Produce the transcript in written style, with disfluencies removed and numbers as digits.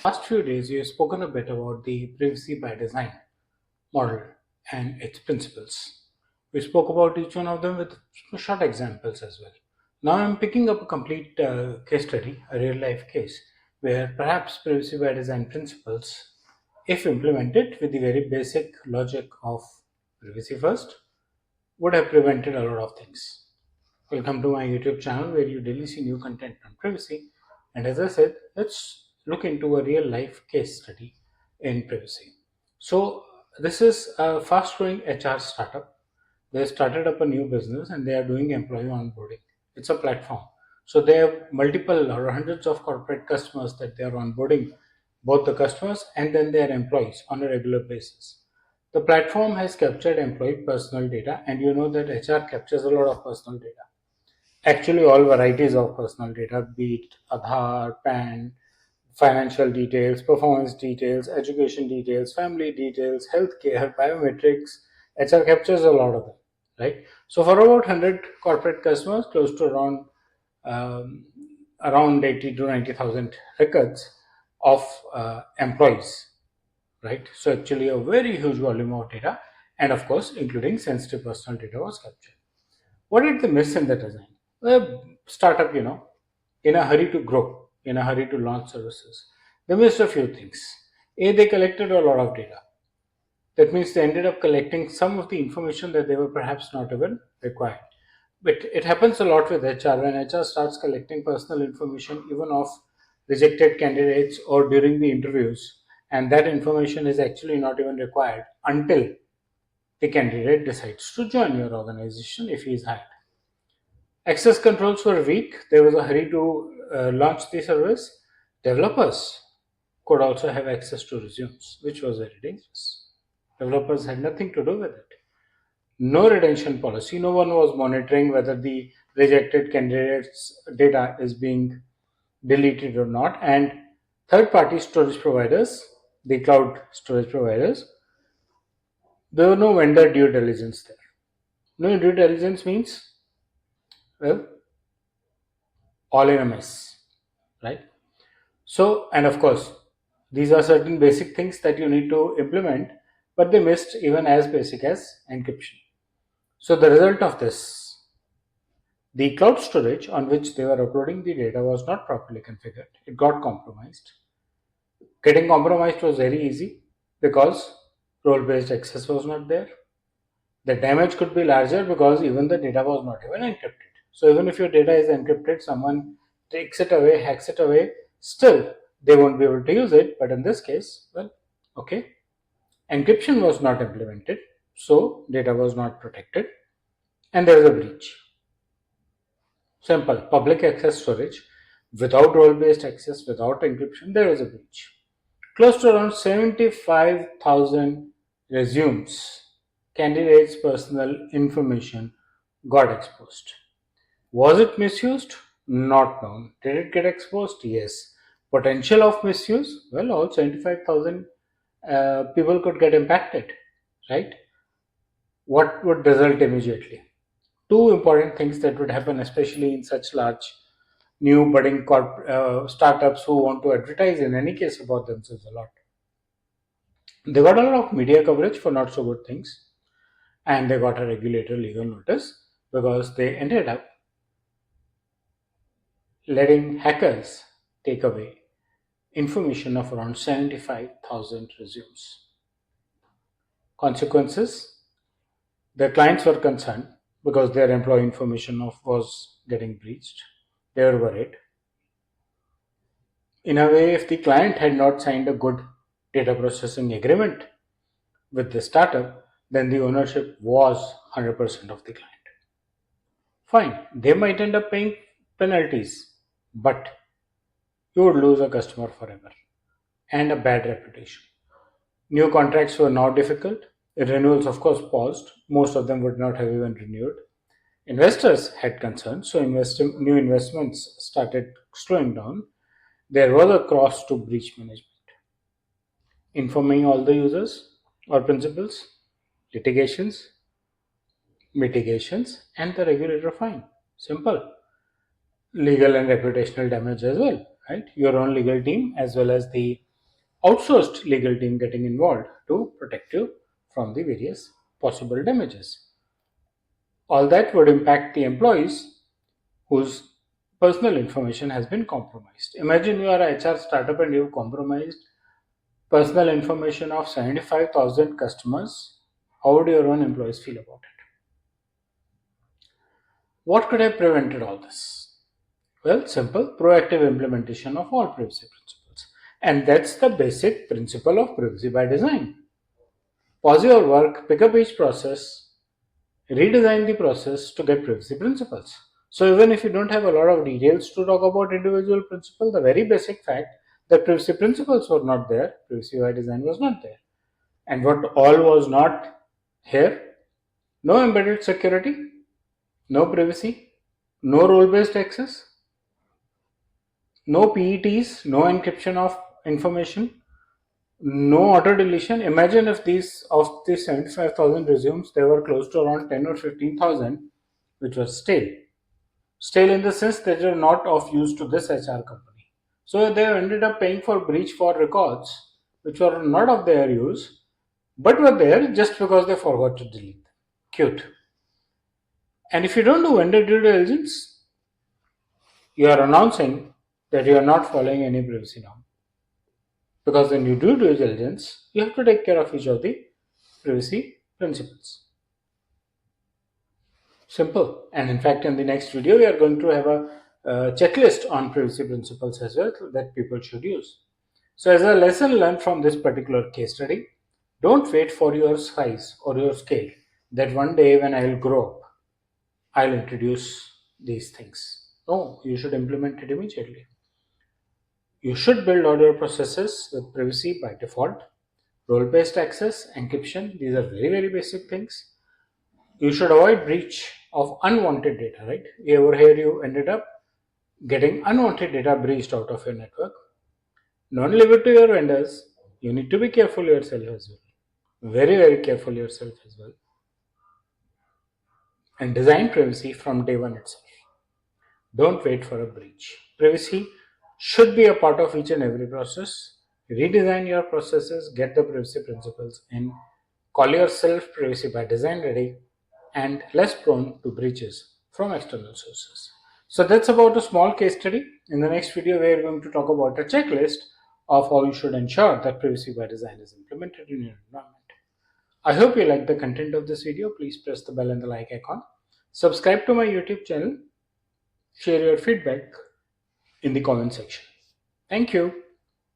Last few days, we have spoken a bit about the privacy by design model and its principles. We spoke about each one of them with short examples as well. Now I'm picking up a complete case study, a real life case, where perhaps privacy by design principles, if implemented with the very basic logic of privacy first, would have prevented a lot of things. Welcome to my YouTube channel where you daily see new content on privacy. And as I said, let's look into a real life case study in privacy. So, this is a fast growing HR startup. They started up a new business and they are doing employee onboarding. It's a platform. So, they have multiple or hundreds of corporate customers that they are onboarding, both the customers and then their employees on a regular basis. The platform has captured employee personal data, and you know that HR captures a lot of personal data. Actually, all varieties of personal data, be it Aadhaar, PAN, financial details, performance details, education details, family details, healthcare, biometrics. HR captures a lot of them, right? So for about 100 corporate customers, close to um, around 80 to 90,000 records of employees, right? So actually, a very huge volume of data, and of course, including sensitive personal data was captured. What did they miss in the design? The startup, in a hurry to grow, in a hurry to launch services, they missed a few things. A, they collected a lot of data. That means they ended up collecting some of the information that they were perhaps not even required. But it happens a lot with HR. When HR starts collecting personal information, even of rejected candidates or during the interviews, and that information is actually not even required until the candidate decides to join your organization if he is hired. Access controls were weak. There was a hurry to launch the service. Developers could also have access to resumes, which was very dangerous. Developers had nothing to do with it. No retention policy. No one was monitoring whether the rejected candidates' data is being deleted or not. And third party storage providers, the cloud storage providers, there were no vendor due diligence there. No due diligence means, well, all in a mess, right? So, and of course, these are certain basic things that you need to implement, but they missed even as basic as encryption. So, the result of this, the cloud storage on which they were uploading the data was not properly configured. It got compromised. Getting compromised was very easy because role based access was not there. The damage could be larger because even the data was not even encrypted. So even if your data is encrypted, someone takes it away, hacks it away, still they won't be able to use it. But in this case, well, okay, encryption was not implemented, so data was not protected, and there is a breach. Simple public access storage without role based access, without encryption, there is a breach. Close to around 75,000 resumes, candidates' personal information got exposed. Was it misused? Not known. Did it get exposed? Yes. Potential of misuse? Well, all 75,000 people could get impacted, right? What would result immediately? Two important things that would happen, especially in such large new budding startups who want to advertise in any case about themselves a lot. They got a lot of media coverage for not so good things, and they got a regulator legal notice because they ended up letting hackers take away information of around 75,000 resumes. Consequences, the clients were concerned because their employee information was getting breached. They were worried. In a way, if the client had not signed a good data processing agreement with the startup, then the ownership was 100% of the client. Fine, they might end up paying penalties, but you would lose a customer forever and a bad reputation. New contracts were now difficult. Renewals, of course, paused. Most of them would not have even renewed. Investors had concerns, so new investments started slowing down. There was a cross to breach management, informing all the users or principals, litigations, mitigations, and the regulator fine. Simple. Legal and reputational damage as well, right? Your own legal team as well as the outsourced legal team getting involved to protect you from the various possible damages. All that would impact the employees whose personal information has been compromised. Imagine you are a HR startup and you've compromised personal information of 75,000 customers. How would your own employees feel about it? What could have prevented all this? Well, simple proactive implementation of all privacy principles. And that's the basic principle of privacy by design. Pause your work, pick up each process, redesign the process to get privacy principles. So even if you don't have a lot of details to talk about individual principle, the very basic fact that privacy principles were not there, privacy by design was not there. And what all was not here? No embedded security, no privacy, no role-based access, no PETs, no encryption of information, no auto deletion. Imagine if these of these 75,000 resumes, they were close to around 10 or 15,000, which were stale. Stale in the sense that they are not of use to this HR company. So they ended up paying for breach for records which were not of their use, but were there just because they forgot to delete them. Cute. And if you don't do vendor due diligence, you are announcing that you are not following any privacy norm. Because when you do due diligence, you have to take care of each of the privacy principles. Simple. And in fact, in the next video, we are going to have a checklist on privacy principles as well that people should use. So, as a lesson learned from this particular case study, don't wait for your size or your scale that one day when I will grow up, I'll introduce these things. No, you should implement it immediately. You should build all your processes with privacy by default, role based access, encryption. These are very, very basic things. You should avoid breach of unwanted data, right? Over here, you ended up getting unwanted data breached out of your network. Don't leave it to your vendors. You need to be careful yourself as well. Very, very careful yourself as well. And design privacy from day one itself. Don't wait for a breach. Privacy should be a part of each and every process. Redesign your processes, get the privacy principles in, call yourself privacy by design ready, and less prone to breaches from external sources. So that's about a small case study. In the next video, we are going to talk about a checklist of how you should ensure that privacy by design is implemented in your environment. I hope you like the content of this video. Please press the bell and the like icon. Subscribe to my YouTube channel. Share your feedback in the comment section. Thank you.